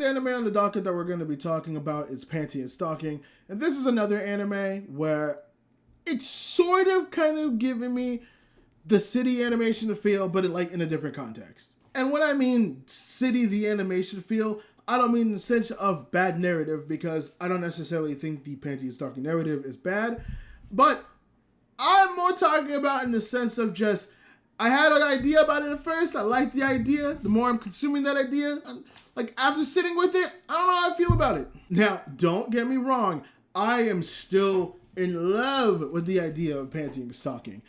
anime on the docket that we're going to be talking about is Panty and Stalking. And this is another anime where it's sort of kind of giving me the city animation feel, but in a different context. And when I mean city the animation feel, I don't mean in the sense of bad narrative, because I don't necessarily think the Panty and Stalking narrative is bad. But I'm more talking about in the sense of just, I had an idea about it at first. I liked the idea. The more I'm consuming that idea, after sitting with it, I don't know how I feel about it. Now, don't get me wrong. I am still in love with the idea of Panty and Stalking.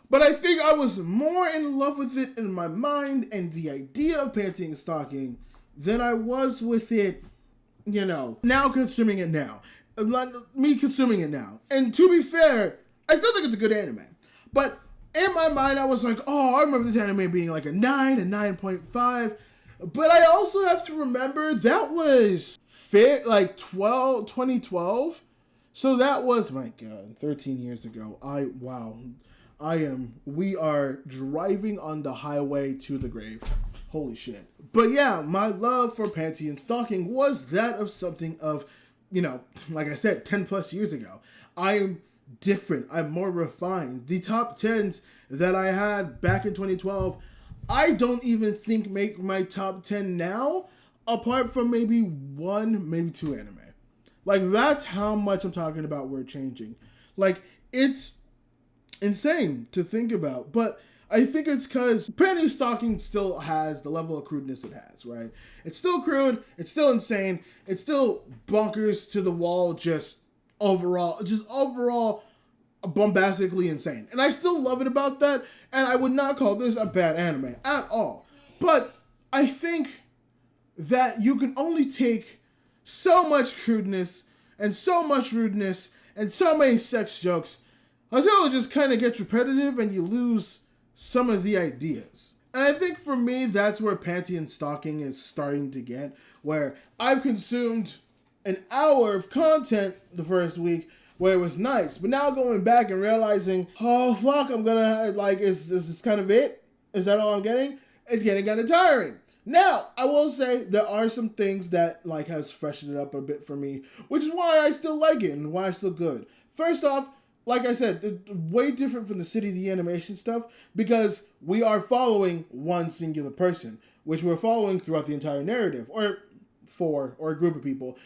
But I think I was more in love with it in my mind and the idea of Panty and Stalking than I was with it, now consuming it now. Me consuming it now. And to be fair, I still think it's a good anime. But in my mind, I was like, I remember this anime being like a 9, a 9.5. But I also have to remember that was 2012. So that was, my God, 13 years ago. We are driving on the highway to the grave. Holy shit. But yeah, my love for Panty and Stalking was that of something of, like I said, 10 plus years ago. I am different. I'm more refined. The top 10s that I had back in 2012, I don't even think make my top 10 now, apart from maybe 1, maybe 2 anime. That's how much I'm talking about we're changing. It's insane to think about, but I think it's because Panty Stalking still has the level of crudeness it has, right? It's still crude, it's still insane, it's still bonkers to the wall, just overall bombastically insane. And I still love it about that, and I would not call this a bad anime at all. But I think that you can only take so much crudeness and so much rudeness and so many sex jokes until it just kind of gets repetitive and you lose some of the ideas. And I think for me, that's where Panty and Stalking is starting to get, where I've consumed an hour of content the first week where it was nice, but now going back and realizing, oh fuck, I'm gonna, is this kind of it? Is that all I'm getting? It's getting kind of tiring. Now, I will say there are some things that has freshened it up a bit for me, which is why I still like it and why it's still good. First off, like I said, it's way different from the City the Animation stuff because we are following one singular person, which we're following throughout the entire narrative, or a group of people.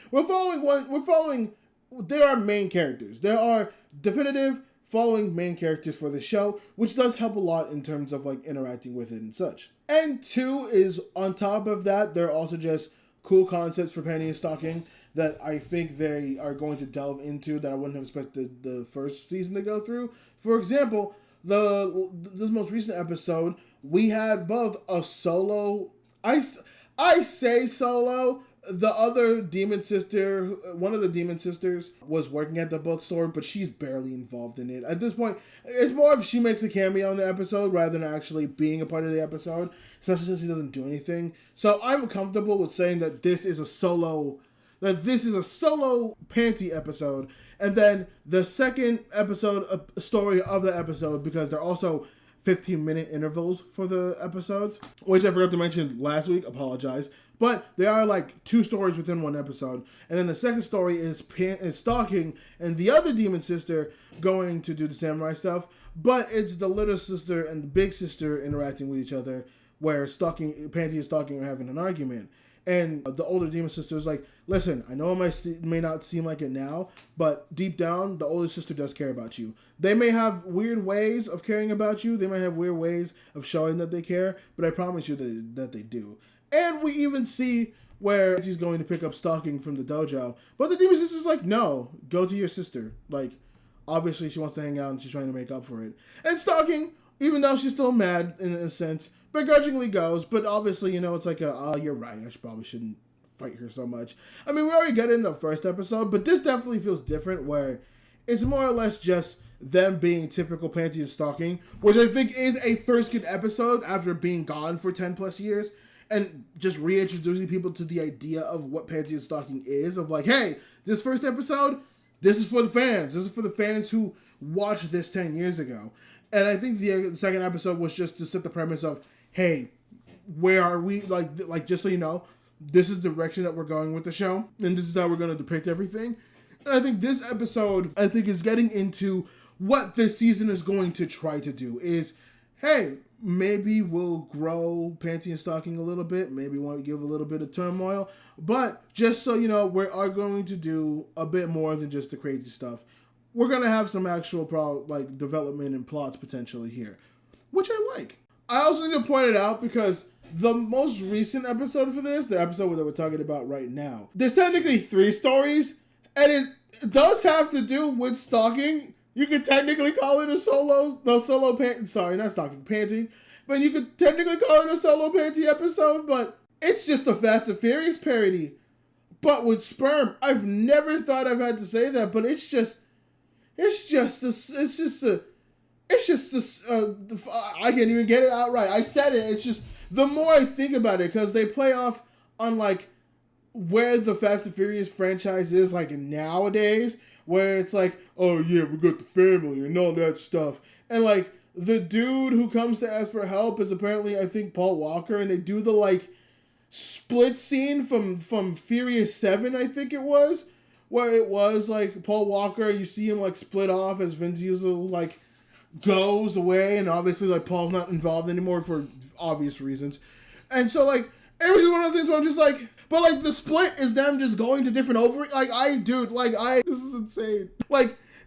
There are main characters. There are definitive following main characters for the show, which does help a lot in terms of interacting with it and such. And 2 is, on top of that, there are also just cool concepts for Panty and Stalking that I think they are going to delve into that I wouldn't have expected the first season to go through. For example, this most recent episode, we had both a solo. I say solo. The other demon sister, one of the demon sisters, was working at the bookstore, but she's barely involved in it. At this point, it's more of she makes a cameo in the episode rather than actually being a part of the episode, especially since she doesn't do anything. So I'm comfortable with saying that this is a solo Panty episode. And then the second episode, a story of the episode, because they're also 15-minute intervals for the episodes, which I forgot to mention last week, apologize. But there are 2 stories within one episode. And then the second story is Stalking and the other demon sister going to do the samurai stuff. But it's the little sister and the big sister interacting with each other, where Panty and Stalking are having an argument. And the older demon sister is like, listen, I know it may not seem like it now, but deep down, the older sister does care about you. They may have weird ways of caring about you. They may have weird ways of showing that they care, but I promise you that they do. And we even see where she's going to pick up Stalking from the dojo. But the demon sister's like, no, go to your sister. Obviously she wants to hang out and she's trying to make up for it. And Stalking, even though she's still mad in a sense, begrudgingly goes. But obviously, it's you're right. I probably shouldn't fight her so much. I mean, we already got it in the first episode, but this definitely feels different where it's more or less just them being typical Panty and Stalking, which I think is a first good episode after being gone for 10 plus years. And just reintroducing people to the idea of what Panty and Stalking is. Of hey, this first episode, this is for the fans. This is for the fans who watched this 10 years ago. And I think the second episode was just to set the premise of, hey, where are we? Just so you know, this is the direction that we're going with the show, and this is how we're going to depict everything. And I think this episode, is getting into what this season is going to try to do. Is, hey, maybe we'll grow Panty and Stocking a little bit. Maybe want to give a little bit of turmoil. But just so you know, we are going to do a bit more than just the crazy stuff. We're going to have some actual development and plots potentially here, which I like. I also need to point it out because the most recent episode for this, the episode that we're talking about right now, there's technically 3 stories, and it does have to do with stalking. You could technically call it a Panty, but you could technically call it a solo Panty episode, but it's just a Fast and Furious parody, but with sperm. I've never thought I've had to say that, but it's just I can't even get it out right. I said it. It's just, the more I think about it, because they play off on where the Fast and Furious franchise is nowadays, where it's oh yeah, we got the family and all that stuff. And the dude who comes to ask for help is apparently, I think, Paul Walker, and they do the split scene from Furious 7, I think it was, where it was Paul Walker, you see him split off as Vin Diesel goes away, and obviously Paul's not involved anymore for obvious reasons. And so it was just one of those things where I'm just but the split is them just going to different this is insane.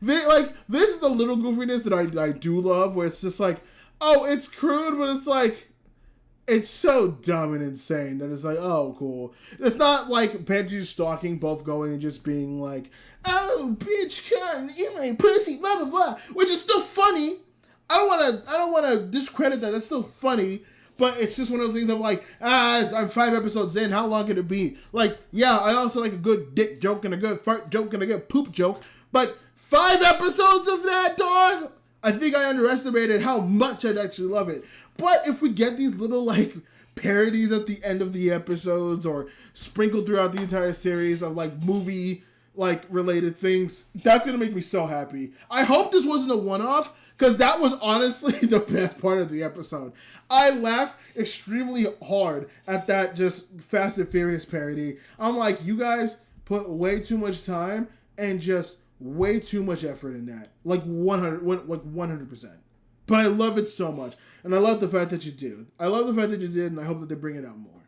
This is the little goofiness that I do love, where it's just oh, it's crude, but it's it's so dumb and insane that it's oh, cool. It's not Panty Stalking both going and just being oh, bitch, cunt, eat my pussy, blah, blah, blah, which is still funny. I don't wanna discredit that. That's still funny, but it's just one of those things of I'm 5 episodes in, how long can it be? Yeah, I also like a good dick joke and a good fart joke and a good poop joke, but 5 episodes of that, dog? I think I underestimated how much I'd actually love it. But if we get these little parodies at the end of the episodes, or sprinkled throughout the entire series of movie related things, that's gonna make me so happy. I hope this wasn't a one-off, because that was honestly the best part of the episode. I laughed extremely hard at that just Fast and Furious parody. I'm you guys put way too much time and just way too much effort in that. 100%. But I love it so much. And I love the fact that you do. I love the fact that you did, and I hope that they bring it out more.